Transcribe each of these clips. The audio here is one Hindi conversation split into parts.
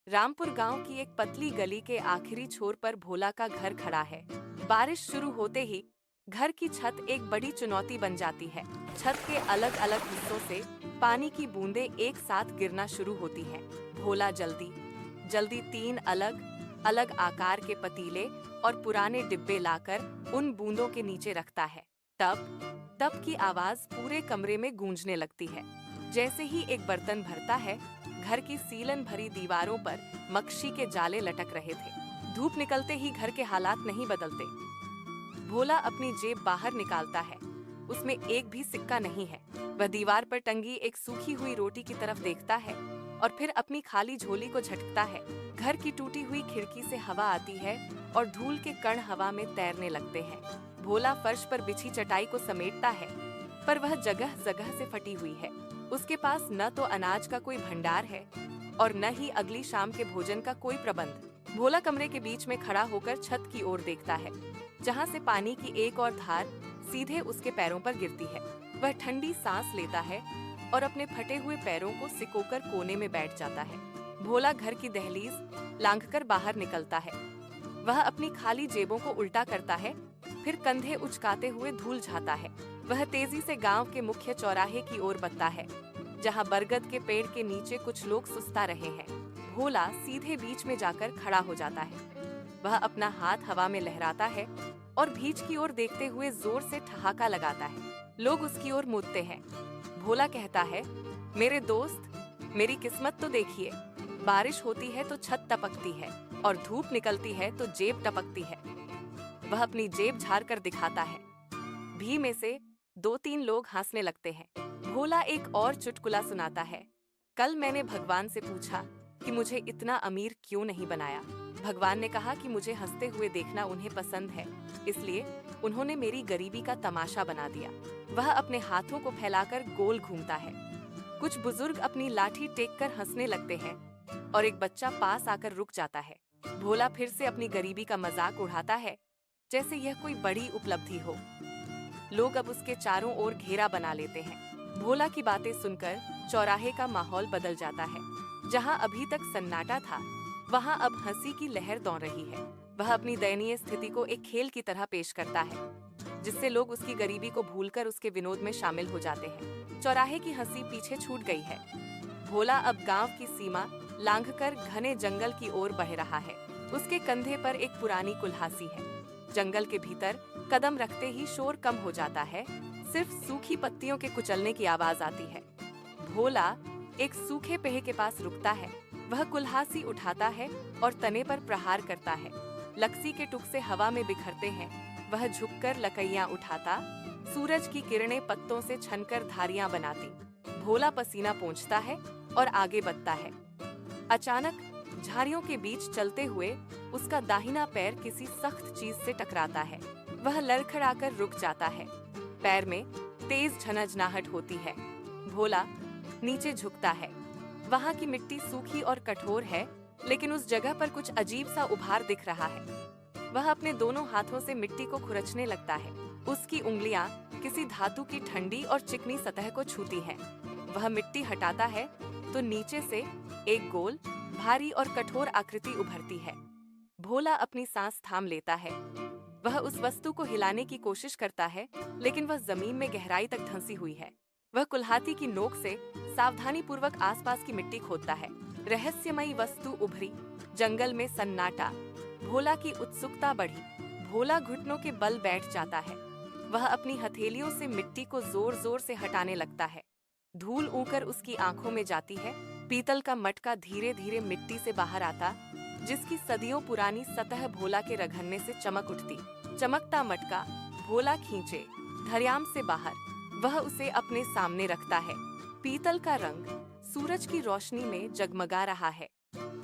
रामपुर गांव की एक पतली गली के आखिरी छोर पर भोला का घर खड़ा है। बारिश शुरू होते ही घर की छत एक बड़ी चुनौती बन जाती है। छत के अलग अलग हिस्सों से पानी की बूंदें एक साथ गिरना शुरू होती हैं। भोला जल्दी जल्दी 3 अलग अलग आकार के पतीले और पुराने डिब्बे लाकर उन बूंदों के नीचे रखता है। तब की आवाज पूरे कमरे में गूंजने लगती है। जैसे ही एक बर्तन भरता है, घर की सीलन भरी दीवारों पर मक्खी के जाले लटक रहे थे। धूप निकलते ही घर के हालात नहीं बदलते। भोला अपनी जेब बाहर निकालता है। उसमें एक भी सिक्का नहीं है। वह दीवार पर टंगी एक सूखी हुई रोटी की तरफ देखता है और फिर अपनी खाली झोली को झटकता है। घर की टूटी हुई खिड़की से हवा आती है और धूल के कण हवा में तैरने लगते हैं। भोला फर्श पर बिछी चटाई को समेटता है, पर वह जगह जगह से फटी हुई है। उसके पास न तो अनाज का कोई भंडार है और न ही अगली शाम के भोजन का कोई प्रबंध। भोला कमरे के बीच में खड़ा होकर छत की ओर देखता है, जहां से पानी की एक और धार सीधे उसके पैरों पर गिरती है। वह ठंडी सांस लेता है और अपने फटे हुए पैरों को सिकोकर कोने में बैठ जाता है। भोला घर की दहलीज लांघकर बाहर निकलता है। वह अपनी खाली जेबों को उल्टा करता है, फिर कंधे उचकाते हुए धूल जाता है। वह तेजी से गांव के मुख्य चौराहे की ओर बढ़ता है, जहां बरगद के पेड़ के नीचे कुछ लोग सुस्ता रहे हैं। भोला सीधे बीच में जाकर खड़ा हो जाता है। वह अपना हाथ हवा में लहराता है और बीच की ओर देखते हुए जोर से ठहाका लगाता है। लोग उसकी ओर मुड़ते हैं। भोला कहता है, मेरे दोस्त, मेरी किस्मत तो देखिए। बारिश होती है तो छत टपकती है और धूप निकलती है तो जेब टपकती है। वह अपनी जेब झाड़ कर दिखाता है। भी में से 2-3 लोग हंसने लगते हैं। भोला एक और चुटकुला सुनाता है। कल मैंने भगवान से पूछा कि मुझे इतना अमीर क्यों नहीं बनाया। भगवान ने कहा कि मुझे हंसते हुए देखना उन्हें पसंद है, इसलिए उन्होंने मेरी गरीबी का तमाशा बना दिया। वह अपने हाथों को फैलाकर गोल घूमता है। कुछ बुजुर्ग अपनी लाठी टेक कर हंसने लगते हैं और एक बच्चा पास आकर रुक जाता है। भोला फिर से अपनी गरीबी का मजाक उड़ाता है, जैसे यह कोई बड़ी उपलब्धि हो। लोग अब उसके चारों ओर घेरा बना लेते हैं। भोला की बातें सुनकर चौराहे का माहौल बदल जाता है। जहां अभी तक सन्नाटा था, वहां अब हंसी की लहर दौड़ रही है। वह अपनी दयनीय स्थिति को एक खेल की तरह पेश करता है, जिससे लोग उसकी गरीबी को भूलकर उसके विनोद में शामिल हो जाते हैं। चौराहे की हंसी पीछे छूट गई है। भोला अब गांव की सीमा लांघकर घने जंगल की ओर बढ़ रहा है। उसके कंधे पर एक पुरानी कुल्हासी है। जंगल के भीतर कदम रखते ही शोर कम हो जाता है। सिर्फ सूखी पत्तियों के कुचलने की आवाज आती है। भोला एक सूखे पेड़ के पास रुकता है। वह कुल्हासी उठाता है और तने पर प्रहार करता है। लकसी के टुकड़े हवा में बिखरते हैं। वह झुककर लकड़ियां उठाता, सूरज की किरणें पत्तों से छनकर धारियां बनाती। भोला पसीना पोंछता है और आगे बढ़ता है। अचानक झाड़ियों के बीच चलते हुए उसका दाहिना पैर किसी सख्त चीज से टकराता है। वह लड़खड़ाकर रुक जाता है। पैर में तेज झनझनाहट होती है। भोला नीचे झुकता है। वहां की मिट्टी सूखी और कठोर है, लेकिन उस जगह पर कुछ अजीब सा उभार दिख रहा है। वह अपने दोनों हाथों से मिट्टी को खुरचने लगता है। उसकी उंगलियां किसी धातु की ठंडी और चिकनी सतह को छूती हैं। वह मिट्टी हटाता है तो नीचे से एक गोल, भारी और कठोर आकृति उभरती है। भोला अपनी सांस थाम लेता है। वह उस वस्तु को हिलाने की कोशिश करता है, लेकिन वह जमीन में गहराई तक धंसी हुई है। वह कुल्हाती की नोक से सावधानी पूर्वक आसपास की मिट्टी खोदता है। रहस्यमयी वस्तु उभरी। जंगल में सन्नाटा। भोला की उत्सुकता बढ़ी। भोला घुटनों के बल बैठ जाता है। वह अपनी हथेलियों से मिट्टी को जोर जोर से हटाने लगता है। धूल उड़कर उसकी आंखों में जाती है। पीतल का मटका धीरे धीरे मिट्टी से बाहर आता, जिसकी सदियों पुरानी सतह भोला के रगड़ने से चमक उठती। चमकता मटका भोला खींचे धरियाम से बाहर। वह उसे अपने सामने रखता है। पीतल का रंग सूरज की रोशनी में जगमगा रहा है।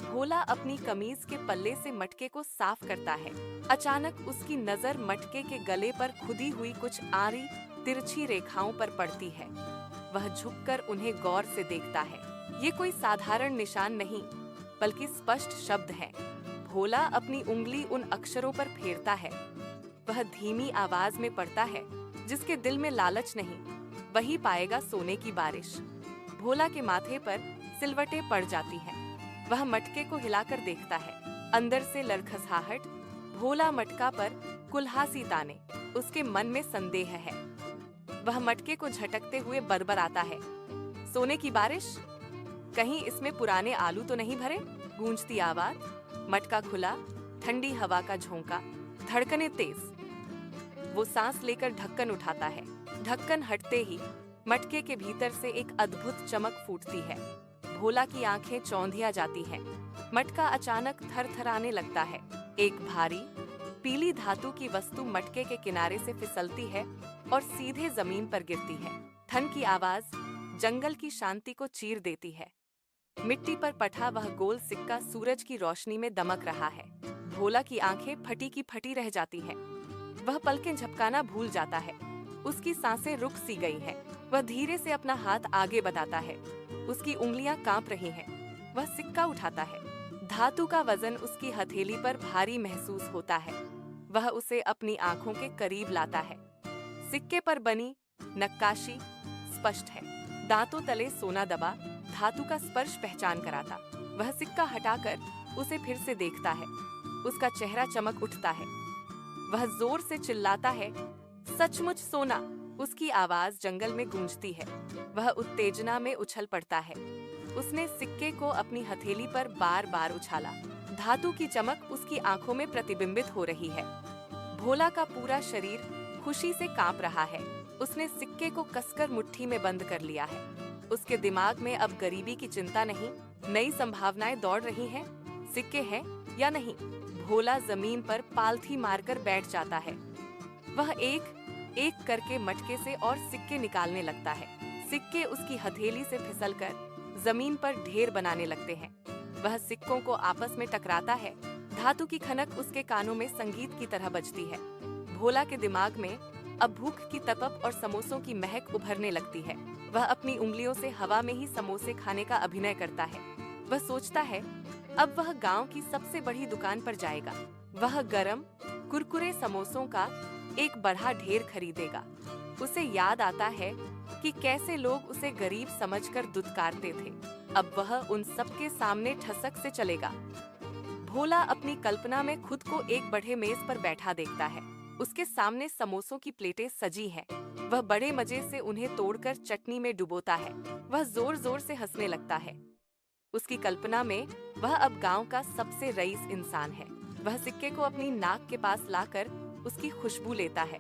भोला अपनी कमीज के पल्ले से मटके को साफ करता है। अचानक उसकी नजर मटके के गले पर खुदी हुई कुछ आड़ी तिरछी रेखाओं पर पड़ती है। वह झुककर उन्हें गौर से देखता है। ये कोई साधारण निशान नहीं, बल्कि स्पष्ट शब्द हैं। भोला अपनी उंगली उन अक्षरों पर फेरता है। वह धीमी आवाज में पढ़ता है, जिसके दिल में लालच नहीं, वही पाएगा सोने की बारिश। भोला के माथे पर सिलवटें पड़ जाती हैं। वह मटके को हिलाकर देखता है। अंदर से लड़खड़ाहट, भोला मटका पर कुल्हासी ताने। उसके मन में संदेह है। वह मटके को झटकते हुए बरबराता है, सोने की बारिश, कहीं इसमें पुराने आलू तो नहीं भरे? गूंजती आवाज, मटका खुला, ठंडी हवा का झोंका, धड़कने तेज। वो सांस लेकर ढक्कन उठाता है। ढक्कन हटते ही मटके के भीतर से एक अद्भुत चमक फूटती है। भोला की आंखें चौंधिया जाती हैं। मटका अचानक थरथराने लगता है। एक भारी पीली धातु की वस्तु मटके के किनारे से फिसलती है और सीधे जमीन पर गिरती है। थन की आवाज जंगल की शांति को चीर देती है। मिट्टी पर पटा वह गोल सिक्का सूरज की रोशनी में दमक रहा है। भोला की आंखें फटी की फटी रह जाती हैं। वह पलकें झपकाना भूल जाता है। उसकी सांसें रुक सी गई हैं। वह धीरे से अपना हाथ आगे बढ़ाता है। उसकी उंगलियां कांप रही हैं। वह सिक्का उठाता है। धातु का वजन उसकी हथेली पर भारी महसूस होता है। वह उसे अपनी आंखों के करीब लाता है। सिक्के पर बनी नक्काशी स्पष्ट है। दांतों तले सोना दबा धातु का स्पर्श पहचान कराता। वह सिक्का हटाकर उसे फिर से देखता है। उसका चेहरा चमक उठता है। वह जोर से चिल्लाता है, सचमुच सोना। उसकी आवाज जंगल में गूंजती है। वह उत्तेजना में उछल पड़ता है। उसने सिक्के को अपनी हथेली पर बार बार उछाला। धातु की चमक उसकी आंखों में प्रतिबिंबित हो रही है। भोला का पूरा शरीर खुशी से कांप रहा है। उसने सिक्के को कसकर मुट्ठी में बंद कर लिया है। उसके दिमाग में अब गरीबी की चिंता नहीं, नई संभावनाएं दौड़ रही हैं। सिक्के हैं या नहीं? भोला जमीन पर पालथी मारकर बैठ जाता है। वह एक एक करके मटके से और सिक्के निकालने लगता है। सिक्के उसकी हथेली से फिसलकर जमीन पर ढेर बनाने लगते हैं। वह सिक्कों को आपस में टकराता है। धातु की खनक उसके कानों में संगीत की तरह बजती है। भोला के दिमाग में अब भूख की तपक और समोसों की महक उभरने लगती है। वह अपनी उंगलियों से हवा में ही समोसे खाने का अभिनय करता है। वह सोचता है, अब वह गांव की सबसे बड़ी दुकान पर जाएगा। वह गरम कुरकुरे समोसों का एक बड़ा ढेर खरीदेगा। उसे याद आता है कि कैसे लोग उसे गरीब समझकर दुत्कारते थे। अब वह उन सबके सामने ठसक से चलेगा। भोला अपनी कल्पना में खुद को एक बड़े मेज पर बैठा देखता है। उसके सामने समोसों की प्लेटें सजी हैं। वह बड़े मजे से उन्हें तोड़कर चटनी में डुबोता है। वह जोर जोर से हंसने लगता है। उसकी कल्पना में वह अब गांव का सबसे रईस इंसान है। वह सिक्के को अपनी नाक के पास लाकर उसकी खुशबू लेता है।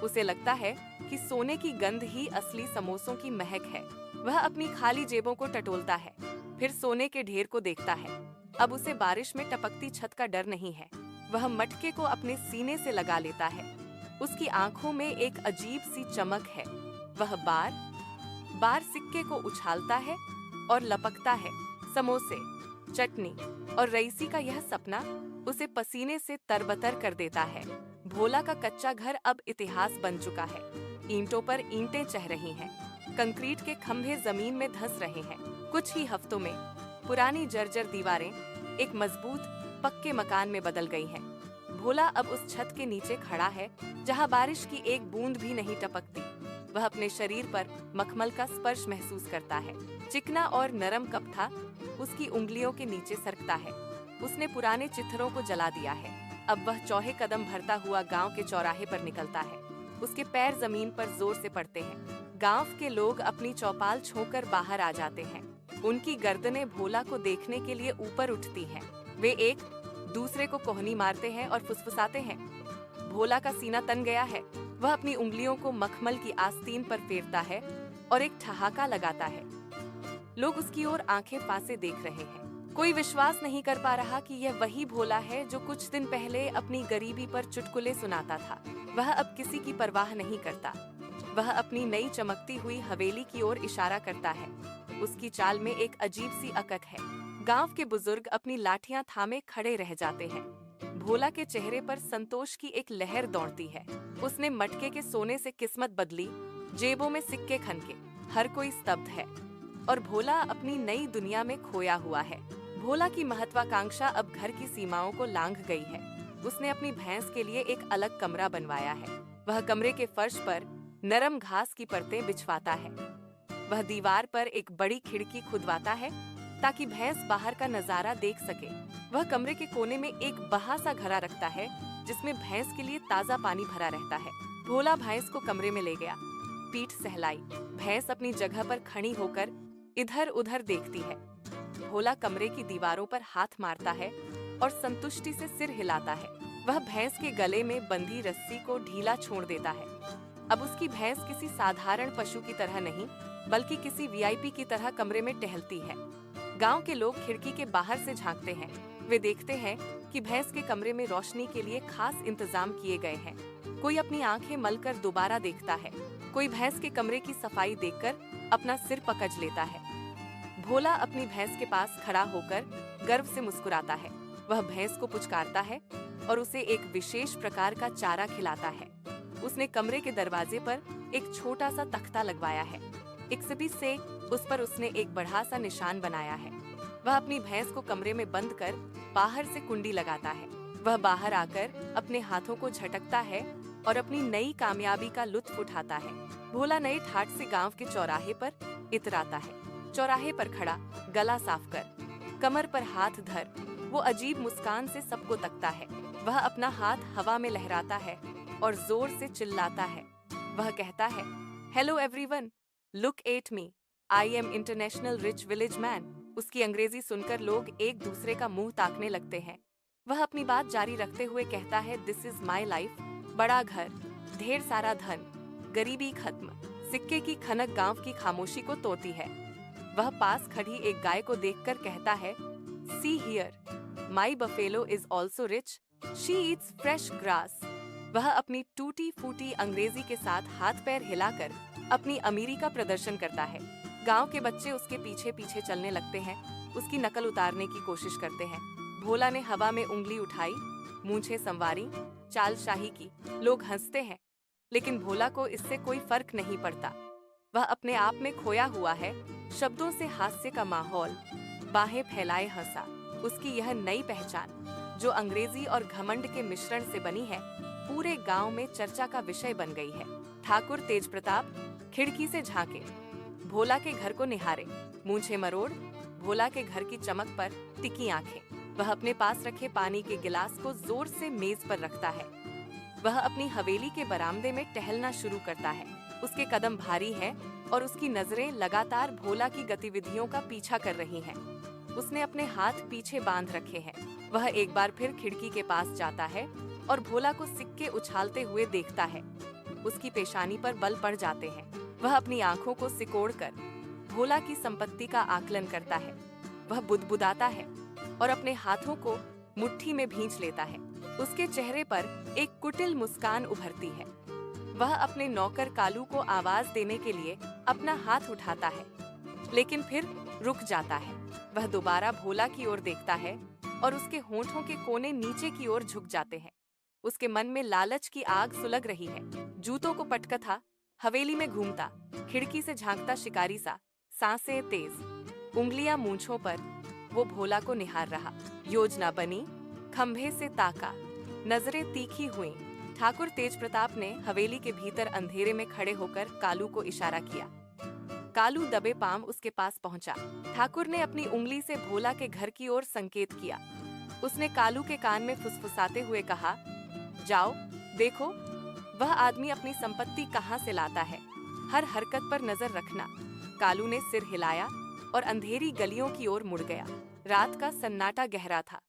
उसे लगता है कि सोने की गंध ही असली समोसों की महक है। वह अपनी खाली जेबों को टटोलता है, फिर सोने के ढेर को देखता है। अब उसे बारिश में टपकती छत का डर नहीं है। वह मटके को अपने सीने से लगा लेता है। उसकी आंखों में एक अजीब सी चमक है। वह बार बार सिक्के को उछालता है और लपकता है। समोसे, चटनी और रईसी का यह सपना उसे पसीने से तरबतर कर देता है। भोला का कच्चा घर अब इतिहास बन चुका है। ईंटों पर ईंटें चढ़ रही हैं। कंक्रीट के खंभे जमीन में धंस रहे हैं। कुछ ही हफ्तों में पुरानी जर्जर दीवारें एक मजबूत पक्के मकान में बदल गई हैं। भोला अब उस छत के नीचे खड़ा है जहां बारिश की एक बूंद भी नहीं टपकती। वह अपने शरीर पर मखमल का स्पर्श महसूस करता है। चिकना और नरम कपथा उसकी उंगलियों के नीचे सरकता है। उसने पुराने चित्रों को जला दिया है। अब वह चौहे कदम भरता हुआ गांव के चौराहे पर निकलता है। उसके पैर जमीन पर जोर से पड़ते हैं। गांव के लोग अपनी चौपाल छोंकर बाहर आ जाते हैं। उनकी गर्दनें भोला को देखने के लिए ऊपर उठती हैं। वे एक दूसरे को कोहनी मारते हैं और फुसफुसाते हैं। भोला का सीना तन गया है। वह अपनी उंगलियों को मखमल की आस्तीन पर फेरता है और एक ठहाका लगाता है। लोग उसकी ओर आंखें फांसे देख रहे हैं। कोई विश्वास नहीं कर पा रहा कि यह वही भोला है जो कुछ दिन पहले अपनी गरीबी पर चुटकुले सुनाता था। वह अब किसी की परवाह नहीं करता। वह अपनी नई चमकती हुई हवेली की ओर इशारा करता है। उसकी चाल में एक अजीब सी अकड़ है। गांव के बुजुर्ग अपनी लाठियां थामे खड़े रह जाते हैं। भोला के चेहरे पर संतोष की एक लहर दौड़ती है। उसने मटके के सोने से किस्मत बदली, जेबों में सिक्के खनके। हर कोई स्तब्ध है और भोला अपनी नई दुनिया में खोया हुआ है। भोला की महत्वाकांक्षा अब घर की सीमाओं को लांघ गई है। उसने अपनी भैंस के लिए एक अलग कमरा बनवाया है। वह कमरे के फर्श पर नरम घास की परतें बिछवाता है। वह दीवार पर एक बड़ी खिड़की खुदवाता है ताकि भैंस बाहर का नजारा देख सके। वह कमरे के कोने में एक बहा सा घड़ा रखता है जिसमें भैंस के लिए ताजा पानी भरा रहता है। भोला भैंस को कमरे में ले गया, पीठ सहलाई। भैंस अपनी जगह पर खड़ी होकर इधर उधर देखती है। भोला कमरे की दीवारों पर हाथ मारता है और संतुष्टि से सिर हिलाता है। वह भैंस के गले में बंधी रस्सी को ढीला छोड़ देता है। अब उसकी भैंस किसी साधारण पशु की तरह नहीं, बल्कि किसी वीआईपी की तरह कमरे में टहलती है। गांव के लोग खिड़की के बाहर से झांकते हैं। वे देखते हैं कि भैंस के कमरे में रोशनी के लिए खास इंतजाम किए गए हैं। कोई अपनी आंखें मलकर दोबारा देखता है, कोई भैंस के कमरे की सफाई देखकर अपना सिर पकड़ लेता है। भोला अपनी भैंस के पास खड़ा होकर गर्व से मुस्कुराता है। वह भैंस को पुचकारता है और उसे एक विशेष प्रकार का चारा खिलाता है। उसने कमरे के दरवाजे पर एक छोटा सा तख्ता लगवाया है। एक सिपी से उस पर उसने एक बड़ा सा निशान बनाया है। वह अपनी भैंस को कमरे में बंद कर बाहर से कुंडी लगाता है। वह बाहर आकर अपने हाथों को झटकता है और अपनी नई कामयाबी का लुत्फ उठाता है। भोला नए ठाट से गांव के चौराहे पर इतराता है। चौराहे पर खड़ा, गला साफ कर, कमर पर हाथ धर, वो अजीब मुस्कान से सबको तकता है। वह अपना हाथ हवा में लहराता है और जोर से चिल्लाता है। वह कहता है, hello everyone, look at me, I am international rich village man. उसकी अंग्रेजी सुनकर लोग एक दूसरे का मुंह ताकने लगते हैं। वह अपनी बात जारी रखते हुए कहता है, दिस इज माई लाइफ। बड़ा घर, ढेर सारा धन, गरीबी खत्म। सिक्के की खनक गांव की खामोशी को तोड़ती है। वह पास खड़ी एक गाय को देखकर कहता है, see here, my buffalo is also rich, she Yeats fresh grass. वह अपनी टूटी फूटी अंग्रेजी के साथ हाथ पैर हिलाकर अपनी अमीरी का प्रदर्शन करता है। गांव के बच्चे उसके पीछे पीछे चलने लगते हैं, उसकी नकल उतारने की कोशिश करते हैं। भोला ने हवा में उंगली उठाई, मूंछें संवारी, चाल शाही की। लोग हंसते हैं, लेकिन भोला को इससे कोई फर्क नहीं पड़ता। वह अपने आप में खोया हुआ है। शब्दों से हास्य का माहौल, बाहें फैलाए हंसा। उसकी यह नई पहचान, जो अंग्रेजी और घमंड के मिश्रण से बनी है, पूरे गांव में चर्चा का विषय बन गई है। ठाकुर तेज प्रताप खिड़की से झांके, भोला के घर को निहारे, मूंछें मरोड़, भोला के घर की चमक पर टिकी आंखें। वह अपने पास रखे पानी के गिलास को जोर से मेज पर रखता है। वह अपनी हवेली के बरामदे में टहलना शुरू करता है। उसके कदम भारी हैं और उसकी नजरें लगातार भोला की गतिविधियों का पीछा कर रही हैं। उसने अपने हाथ पीछे बांध रखे हैं। वह एक बार फिर खिड़की के पास जाता है और भोला को सिक्के उछालते हुए देखता है। उसकी पेशानी पर बल पड़ जाते हैं। वह अपनी आंखों को सिकोड़कर भोला की संपत्ति का आकलन करता है। वह बुदबुदाता है और अपने हाथों को मुट्ठी में भींच लेता है। उसके चेहरे पर एक कुटिल मुस्कान उभरती है। वह अपने नौकर कालू को आवाज देने के लिए अपना हाथ उठाता है, लेकिन फिर रुक जाता है। वह दोबारा भोला की ओर देखता है और उसके होंठों के कोने नीचे की ओर झुक जाते हैं। उसके मन में लालच की आग सुलग रही है। जूतों को पटकता, हवेली में घूमता, खिड़की से झांकता शिकारी सा, सांसें तेज, उंगलियां मूंछों पर, वो भोला को निहार रहा। योजना बनी, खंभे से ताका, नजरें तीखी हुईं। ठाकुर तेज प्रताप ने हवेली के भीतर अंधेरे में खड़े होकर कालू को इशारा किया। कालू दबे पांव उसके पास पहुंचा। ठाकुर ने अपनी उंगली से भोला के घर की ओर संकेत किया। उसने कालू के कान में फुसफुसाते हुए कहा, जाओ देखो, वह आदमी अपनी संपत्ति कहाँ से लाता है, हर हरकत पर नजर रखना। कालू ने सिर हिलाया और अंधेरी गलियों की ओर मुड़ गया। रात का सन्नाटा गहरा था।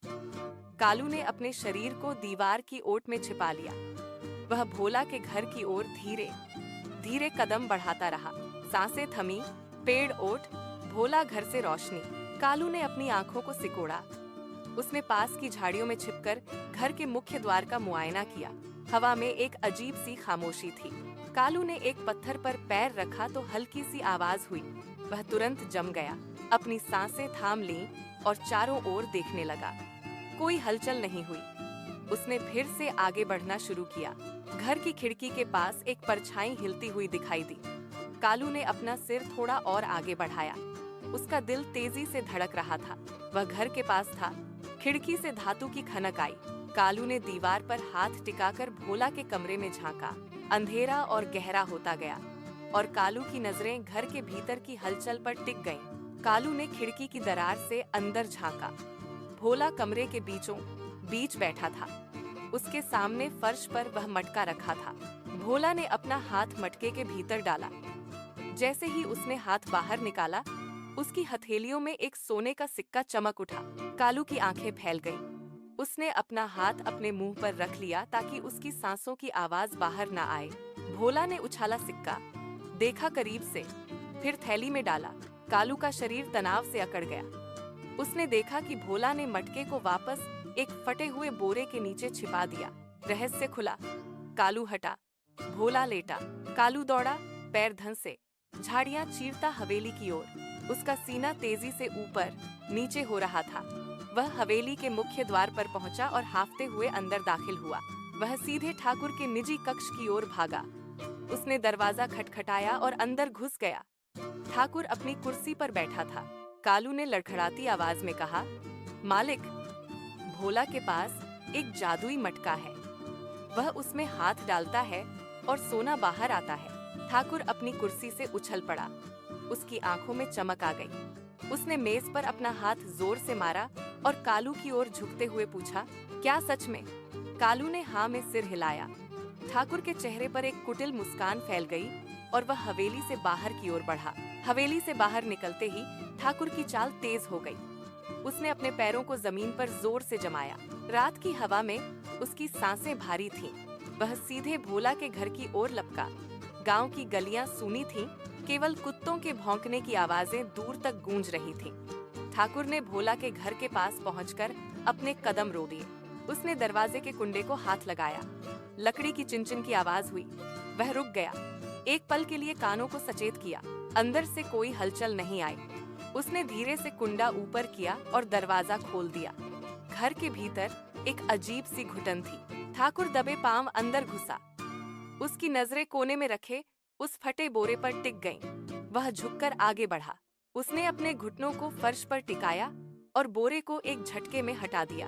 कालू ने अपने शरीर को दीवार की ओट में छिपा लिया। वह भोला के घर की ओर धीरे धीरे कदम बढ़ाता रहा। सांसें थमी, पेड़ ओट, भोला घर से रोशनी। कालू ने अपनी आंखों को सिकोड़ा। उसने पास की झाड़ियों में छिपकर घर के मुख्य द्वार का मुआयना किया। हवा में एक अजीब सी खामोशी थी। कालू ने एक पत्थर पर पैर रखा तो हल्की सी आवाज हुई। वह तुरंत जम गया, अपनी सांसें थाम लीं और चारों ओर देखने लगा। कोई हलचल नहीं हुई। उसने फिर से आगे बढ़ना शुरू किया। घर की खिड़की के पास एक परछाई हिलती हुई दिखाई दी। कालू ने अपना सिर थोड़ा और आगे बढ़ाया। उसका दिल तेजी से धड़क रहा था। वह घर के पास था। खिड़की से धातु की खनक आई। कालू ने दीवार पर हाथ टिकाकर भोला के कमरे में झांका। अंधेरा और गहरा होता गया और कालू की नजरें घर के भीतर की हलचल पर टिक गईं। कालू ने खिड़की की दरार से अंदर झांका। भोला कमरे के बीचों बीच बैठा था। उसके सामने फर्श पर वह मटका रखा था। भोला ने अपना हाथ मटके के भीतर डाला। जैसे ही उसने हाथ बाहर निकाला, उसकी हथेलियों में एक सोने का सिक्का चमक उठा। कालू की आंखें फैल गईं। उसने अपना हाथ अपने मुंह पर रख लिया ताकि उसकी सांसों की आवाज बाहर न आए। भोला ने उछाला सिक्का, देखा करीब से, फिर थैली में डाला। कालू का शरीर तनाव से अकड़ गया। उसने देखा कि भोला ने मटके को वापस एक फटे हुए बोरे के नीचे छिपा दिया। रहस्य खुला। कालू हटा, भोला लेटा। कालू दौड़ा, पैर धंसे, झाड़ियां चीरता हवेली की ओर। उसका सीना तेजी से ऊपर नीचे हो रहा था। वह हवेली के मुख्य द्वार पर पहुंचा और हांफते हुए अंदर दाखिल हुआ। वह सीधे ठाकुर के निजी कक्ष की ओर भागा। उसने दरवाजा खटखटाया और अंदर घुस गया। ठाकुर अपनी कुर्सी पर बैठा था। कालू ने लड़खड़ाती आवाज में कहा, मालिक, भोला के पास एक जादुई मटका है। वह उसमें हाथ डालता है और सोना बाहर आता है। ठाकुर अपनी कुर्सी से उछल पड़ा। उसकी आंखों में चमक आ गई। उसने मेज पर अपना हाथ जोर से मारा और कालू की ओर झुकते हुए पूछा, क्या सच में? कालू ने हाँ में सिर हिलाया। ठाकुर के चेहरे पर एक कुटिल मुस्कान फैल गई और वह हवेली से बाहर की ओर बढ़ा। हवेली से बाहर निकलते ही ठाकुर की चाल तेज हो गई। उसने अपने पैरों को जमीन पर जोर से जमाया। रात की हवा में उसकी सांसें भारी थीं। वह सीधे भोला के घर की ओर लपका। गांव की गलियां सूनी थीं, केवल कुत्तों के भौंकने की आवाजें दूर तक गूंज रही थीं। ठाकुर ने भोला के घर के पास पहुंचकर अपने कदम रो दिए। उसने दरवाजे के कुंडे को हाथ लगाया। लकड़ी की चिनचिन की आवाज हुई। वह रुक गया। एक पल के लिए कानों को सचेत किया। अंदर से कोई हलचल नहीं आई। उसने धीरे से कुंडा ऊपर किया और दरवाजा खोल दिया। घर के भीतर एक अजीब सी घुटन थी। ठाकुर दबे पांव अंदर घुसा। उसकी नजरें कोने में रखे उस फटे बोरे पर टिक गईं। वह झुककर आगे बढ़ा। उसने अपने घुटनों को फर्श पर टिकाया और बोरे को एक झटके में हटा दिया।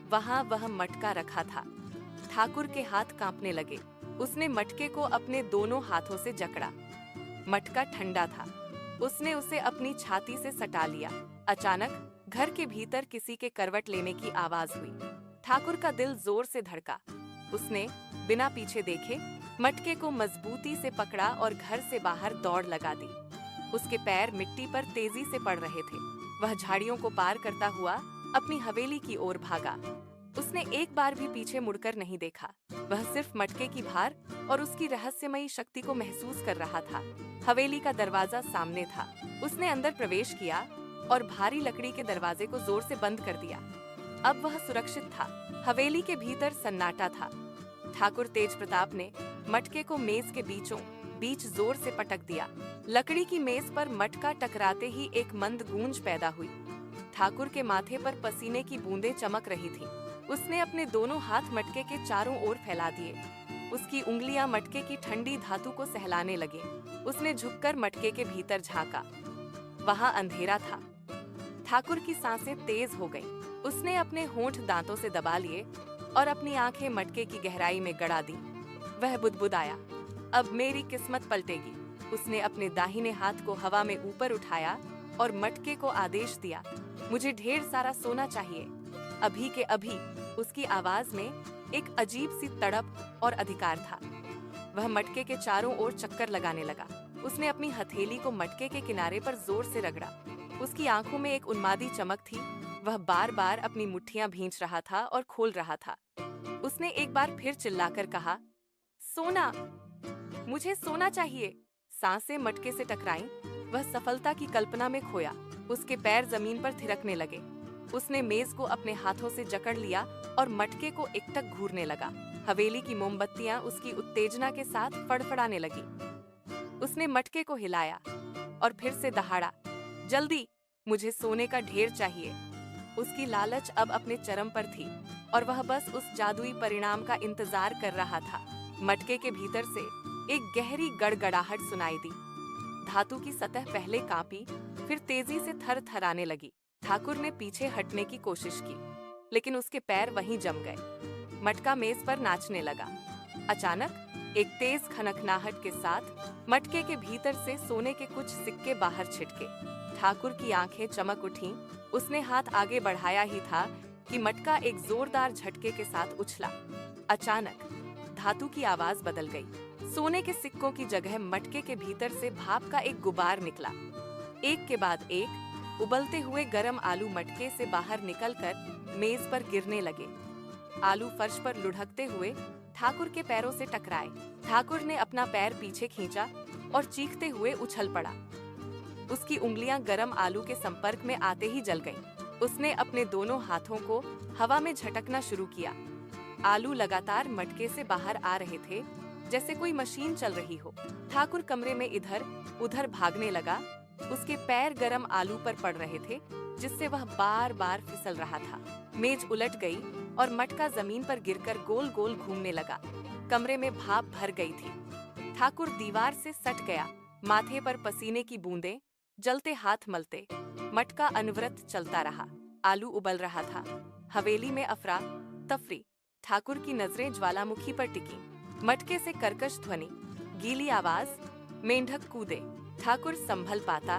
वहां वह मटका रखा था। ठाकुर के हाथ कांपने लगे। उसने मटके को अपने दोनों हाथों से जकड़ा। मटका ठंडा था। उसने उसे अपनी छाती से सटा लिया। अचानक घर के भीतर किसी के करवट लेने की आवाज हुई। ठाकुर का दिल जोर से धड़का। उसने बिना पीछे देखे मटके को मजबूती से पकड़ा और घर से बाहर दौड़ लगा दी। उसके पैर मिट्टी पर तेजी से पड़ रहे थे। वह झाड़ियों को पार करता हुआ अपनी हवेली की ओर भागा। उसने एक बार भी पीछे मुड़कर नहीं देखा। वह सिर्फ मटके की भार और उसकी रहस्यमयी शक्ति को महसूस कर रहा था। हवेली का दरवाजा सामने था। उसने अंदर प्रवेश किया और भारी लकड़ी के दरवाजे को जोर से बंद कर दिया। अब वह सुरक्षित था। हवेली के भीतर सन्नाटा था। ठाकुर तेज प्रताप ने मटके को मेज के बीचों बीच जोर से पटक दिया। लकड़ी की मेज पर मटका टकराते ही एक मंद गूंज पैदा हुई। ठाकुर के माथे पर पसीने की बूंदें चमक रही थीं। उसने अपने दोनों हाथ मटके के चारों ओर फैला दिए। उसकी उंगलियां मटके की ठंडी धातु को सहलाने लगी। उसने झुककर मटके के भीतर झांका। वहां अंधेरा था। ठाकुर की सांसें तेज हो गईं। उसने अपने होंठ दांतों से दबा लिए और अपनी आंखें मटके की गहराई में गड़ा दी। वह बुदबुदाया, अब मेरी किस्मत पलटेगी। उसने अपने दाहिने हाथ को हवा में ऊपर उठाया और मटके को आदेश दिया, मुझे ढेर सारा सोना चाहिए। अभी के अभी उसकी आवाज में एक अजीब सी तड़प और अधिकार था। वह मटके के चारों ओर चक्कर लगाने लगा। उसने अपनी हथेली को मटके के किनारे पर जोर से रगड़ा। उसकी आंखों में एक उन्मादी चमक थी। वह बार बार अपनी मुट्ठियां भींच रहा था और खोल रहा था। उसने एक बार फिर चिल्लाकर कहा, सोना, मुझे सोना चाहिए। सांसें मटके से टकराईं। वह सफलता की कल्पना में खोया। उसके पैर जमीन पर थिरकने लगे। उसने मेज को अपने हाथों से जकड़ लिया और मटके को एकटक घूरने लगा। हवेली की मोमबत्तियां उसकी उत्तेजना के साथ फड़फड़ाने लगी। उसने मटके को हिलाया और फिर से दहाड़ा, जल्दी, मुझे सोने का ढेर चाहिए। उसकी लालच अब अपने चरम पर थी और वह बस उस जादुई परिणाम का इंतजार कर रहा था। मटके के भीतर से एक गहरी गड़गड़ाहट सुनाई दी। धातु की सतह पहले कांपी, फिर तेजी से थरथराने लगी। ठाकुर ने पीछे हटने की कोशिश की, लेकिन उसके पैर वहीं जम गए। मटका मेज पर नाचने लगा। अचानक एक तेज खनखनाहट के साथ मटके के भीतर से सोने के कुछ सिक्के बाहर छिटके। ठाकुर की आंखें चमक उठीं। उसने हाथ आगे बढ़ाया ही था कि मटका एक जोरदार झटके के साथ उछला। अचानक धातु की आवाज बदल गई। सोने के सिक्कों की जगह मटके के भीतर से भाप का एक गुबार निकला। एक के बाद एक उबलते हुए गरम आलू मटके से बाहर निकलकर मेज पर गिरने लगे। आलू फर्श पर लुढ़कते हुए ठाकुर के पैरों से टकराए। ठाकुर ने अपना पैर पीछे खींचा और चीखते हुए उछल पड़ा। उसकी उंगलियां गरम आलू के संपर्क में आते ही जल गईं। उसने अपने दोनों हाथों को हवा में झटकना शुरू किया। आलू लगातार मटके से बाहर आ रहे थे, जैसे कोई मशीन चल रही हो। ठाकुर कमरे में इधर उधर भागने लगा। उसके पैर गरम आलू पर पड़ रहे थे, जिससे वह बार बार फिसल रहा था। मेज उलट गई और मटका जमीन पर गिरकर गोल गोल घूमने लगा। कमरे में भाप भर गई थी। ठाकुर दीवार से सट गया। माथे पर पसीने की बूंदें, जलते हाथ मलते। मटका अनवरत चलता रहा। आलू उबल रहा था। हवेली में अफरा तफरी। ठाकुर की नजरें ज्वालामुखी पर टिकी। मटके से कर्कश ध्वनि, गीली आवाज, मेंढक कूदे। ठाकुर संभल पाता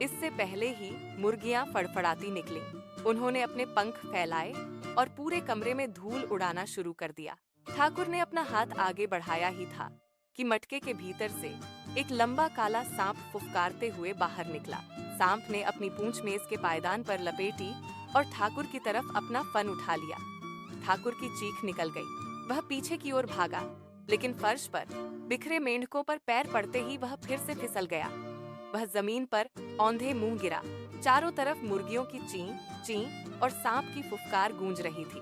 इससे पहले ही मुर्गियां फड़फड़ाती निकली। उन्होंने अपने पंख फैलाए और पूरे कमरे में धूल उड़ाना शुरू कर दिया। ठाकुर ने अपना हाथ आगे बढ़ाया ही था कि मटके के भीतर से एक लंबा काला सांप फुफकारते हुए बाहर निकला। सांप ने अपनी पूंछ मेज के पायदान पर लपेटी और ठाकुर की तरफ अपना फन उठा लिया। ठाकुर की चीख निकल गई। वह पीछे की ओर भागा, लेकिन फर्श पर बिखरे मेंढकों पर पैर पड़ते ही वह फिर से फिसल गया। वह जमीन पर औंधे मुंह गिरा। चारों तरफ मुर्गियों की ची ची और सांप की फुफकार गूंज रही थी।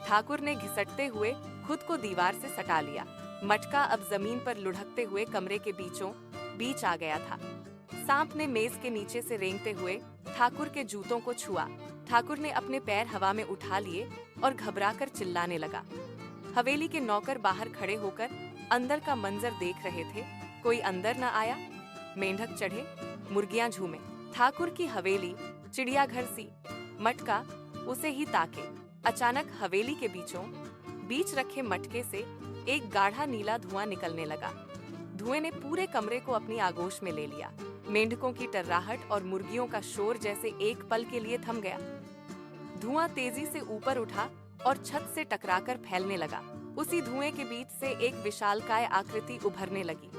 ठाकुर ने घिसटते हुए खुद को दीवार से सटा लिया। मटका अब जमीन पर लुढ़कते हुए कमरे के बीचों बीच आ गया था। सांप ने मेज के नीचे से रेंगते हुए ठाकुर के जूतों को छुआ। ठाकुर ने अपने पैर हवा में उठा लिए और घबराकर चिल्लाने लगा। हवेली के नौकर बाहर खड़े होकर अंदर का मंजर देख रहे थे। कोई अंदर न आया। मेंढक चढ़े, मुर्गियां झूमे। ठाकुर की हवेली चिड़ियाघर सी। मटका उसे ही ताके। अचानक हवेली के बीचों बीच रखे मटके से एक गाढ़ा नीला धुआं निकलने लगा। धुएं ने पूरे कमरे को अपनी आगोश में ले लिया। मेंढकों की टर्राहट और मुर्गियों का शोर जैसे एक पल के लिए थम गया। धुआं तेजी से ऊपर उठा और छत से टकराकर फैलने लगा। उसी धुएं के बीच से एक विशालकाय आकृति उभरने लगी।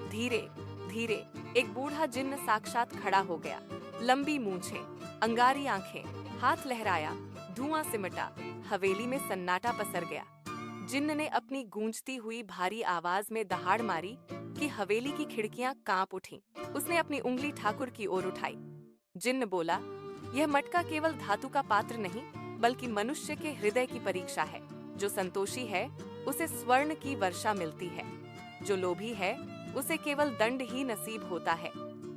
धीरे धीरे एक बूढ़ा जिन्न साक्षात खड़ा हो गया। लंबी मूंछें, अंगारी आंखें, हाथ लहराया। धुआं सिमटा। हवेली में सन्नाटा पसर गया। जिन्न ने अपनी गूंजती हुई भारी आवाज में दहाड़ मारी कि हवेली की खिड़कियां कांप उठीं। उसने अपनी उंगली ठाकुर की ओर उठाई। जिन्न बोला, यह मटका केवल धातु का पात्र नहीं, बल्कि मनुष्य के हृदय की परीक्षा है। जो संतोषी है उसे स्वर्ण की वर्षा मिलती है। जो लोभी है उसे केवल दंड ही नसीब होता है।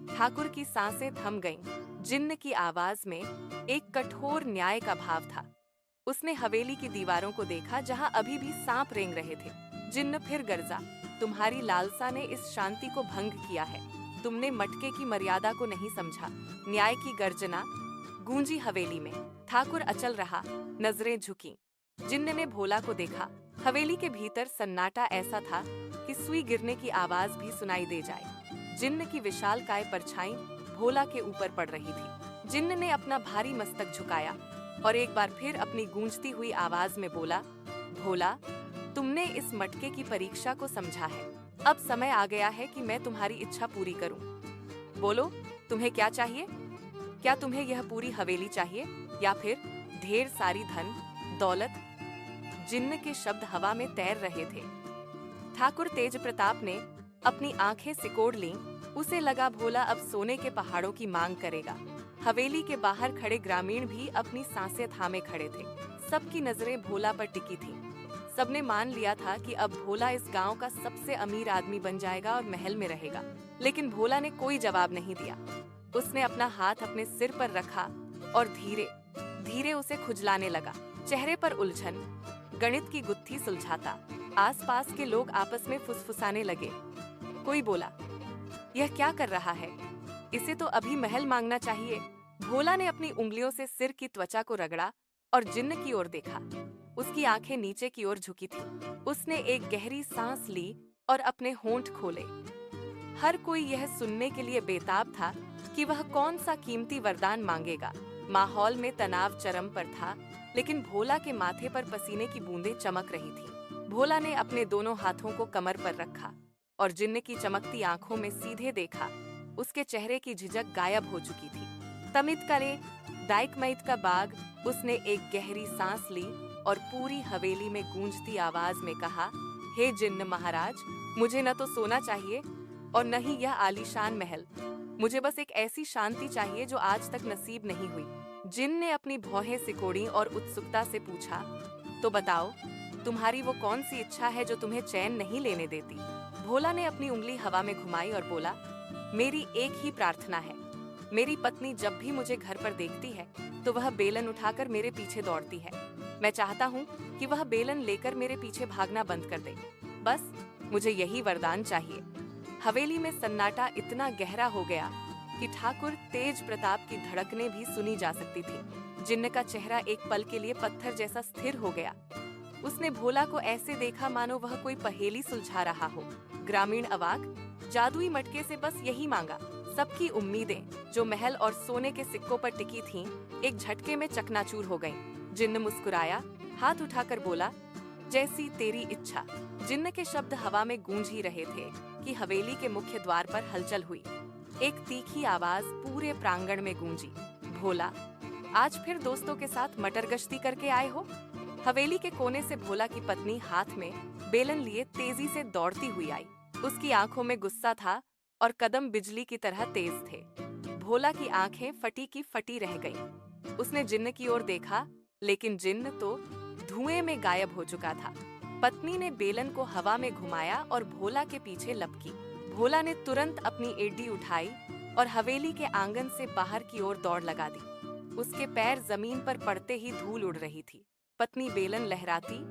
ठाकुर की सांसें थम गईं। जिन्न की आवाज में एक कठोर न्याय का भाव था। उसने हवेली की दीवारों को देखा, जहां अभी भी सांप रेंग रहे थे। जिन्न फिर गरजा, तुम्हारी लालसा ने इस शांति को भंग किया है। तुमने मटके की मर्यादा को नहीं समझा। न्याय की गर्जना गूंजी हवेली में। ठाकुर अचल रहा, नजरें झुकी। जिन्न ने भोला को देखा। हवेली के भीतर सन्नाटा ऐसा था कि सुई गिरने की आवाज भी सुनाई दे जाए। जिन्न की विशालकाय परछाई भोला के ऊपर पड़ रही थी। जिन्न ने अपना भारी मस्तक झुकाया और एक बार फिर अपनी गूंजती हुई आवाज में बोला, भोला, तुमने इस मटके की परीक्षा को समझा है। अब समय आ गया है कि मैं तुम्हारी इच्छा पूरी करूं। बोलो, तुम्हें क्या चाहिए? क्या तुम्हें यह पूरी हवेली चाहिए या फिर ढेर सारी धन दौलत? जिन्न के शब्द हवा में तैर रहे थे। ठाकुर तेज प्रताप ने अपनी आंखें सिकोड़ लीं। उसे लगा भोला अब सोने के पहाड़ों की मांग करेगा। हवेली के बाहर खड़े ग्रामीण भी अपनी सांसें थामे खड़े थे। सबकी नजरें भोला पर टिकी थीं। सबने मान लिया था कि अब भोला इस गांव का सबसे अमीर आदमी बन जाएगा और महल में रहेगा। लेकिन भोला ने कोई जवाब नहीं दिया। उसने अपना हाथ अपने सिर पर रखा और धीरे धीरे उसे खुजलाने लगा। चेहरे पर उलझन, गणित की गुत्थी सुलझाता। आसपास के लोग आपस में फुसफुसाने लगे। कोई बोला, यह क्या कर रहा है? इसे तो अभी महल मांगना चाहिए। भोला ने अपनी उंगलियों से सिर की त्वचा को रगड़ा और जिन्न की ओर देखा। उसकी आंखें नीचे की ओर झुकी थी। उसने एक गहरी सांस ली और अपने होंठ खोले। हर कोई यह सुनने के लिए बेताब था कि वह कौन सा कीमती वरदान मांगेगा। माहौल में तनाव चरम पर था, लेकिन भोला के माथे पर पसीने की बूंदें चमक रही थी। भोला ने अपने दोनों हाथों को कमर पर रखा और जिन्न की चमकती आंखों में सीधे देखा। उसके चेहरे की झिझक गायब हो चुकी थी। तमित करे दाइक मैत का बाग। उसने एक गहरी सांस ली और पूरी हवेली में गूंजती आवाज में कहा, हे जिन्न महाराज, मुझे न तो सोना चाहिए और न ही यह आलीशान महल। मुझे बस एक ऐसी शांति चाहिए जो आज तक नसीब नहीं हुई। जिन्न ने अपनी भौहें सिकोड़ी और उत्सुकता से पूछा, तो बताओ, तुम्हारी वो कौन सी इच्छा है जो तुम्हें चैन नहीं लेने देती? भोला ने अपनी उंगली हवा में घुमाई और बोला, मेरी एक ही प्रार्थना है। मेरी पत्नी जब भी मुझे घर पर देखती है तो वह बेलन उठाकर मेरे पीछे दौड़ती है। मैं चाहता हूँ कि वह बेलन लेकर मेरे पीछे भागना बंद कर दे। बस मुझे यही वरदान चाहिए। हवेली में सन्नाटा इतना गहरा हो गया कि ठाकुर तेज प्रताप की धड़कनें भी सुनी जा सकती थी। जिन्न का चेहरा एक पल के लिए पत्थर जैसा स्थिर हो गया। उसने भोला को ऐसे देखा मानो वह कोई पहेली सुलझा रहा हो। ग्रामीण अवाक, जादुई मटके से बस यही मांगा। सबकी उम्मीदें जो महल और सोने के सिक्कों पर टिकी थीं, एक झटके में चकनाचूर हो गईं। जिन्न मुस्कुराया, हाथ उठाकर बोला, जैसी तेरी इच्छा। जिन्न के शब्द हवा में गूंज ही रहे थे कि हवेली के मुख्य द्वार पर हलचल हुई। एक तीखी आवाज पूरे प्रांगण में गूंजी, भोला, आज फिर दोस्तों के साथ मटर गश्ती करके आए हो? हवेली के कोने से भोला की पत्नी हाथ में बेलन लिए तेजी से दौड़ती हुई आई। उसकी आंखों में गुस्सा था और कदम बिजली की तरह तेज थे। भोला की आंखें फटी की फटी रह गईं। उसने जिन्न की ओर देखा, लेकिन जिन्न तो धुएं में गायब हो चुका था। पत्नी ने बेलन को हवा में घुमाया और भोला के पीछे लपकी। भोला ने तुरंत अपनी एड़ी उठाई और हवेली के आंगन से बाहर की ओर दौड़ लगा दी। उसके पैर जमीन पर पड़ते ही धूल उड़ रही थी। पत्नी बेलन लहराती,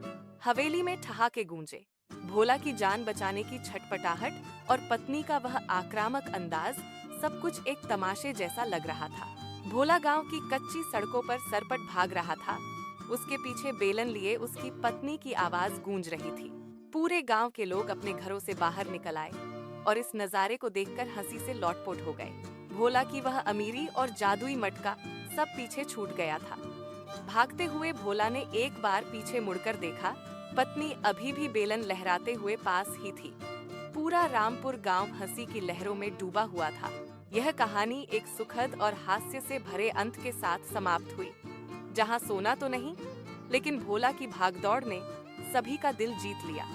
हवेली में ठहाके गूंजे। भोला की जान बचाने की छटपटाहट और पत्नी का वह आक्रामक अंदाज, सब कुछ एक तमाशे जैसा लग रहा था। भोला गांव की कच्ची सड़कों पर सरपट भाग रहा था। उसके पीछे बेलन लिए उसकी पत्नी की आवाज गूंज रही थी। पूरे गांव के लोग अपने घरों से बाहर निकल आए और इस नजारे को देखकर हंसी से लौटपोट हो गए। भोला की वह अमीरी और जादुई मटका सब पीछे छूट गया था। भागते हुए भोला ने एक बार पीछे मुड़कर देखा। पत्नी अभी भी बेलन लहराते हुए पास ही थी। पूरा रामपुर गांव हंसी की लहरों में डूबा हुआ था। यह कहानी एक सुखद और हास्य से भरे अंत के साथ समाप्त हुई, जहां सोना तो नहीं, लेकिन भोला की भागदौड़ ने सभी का दिल जीत लिया।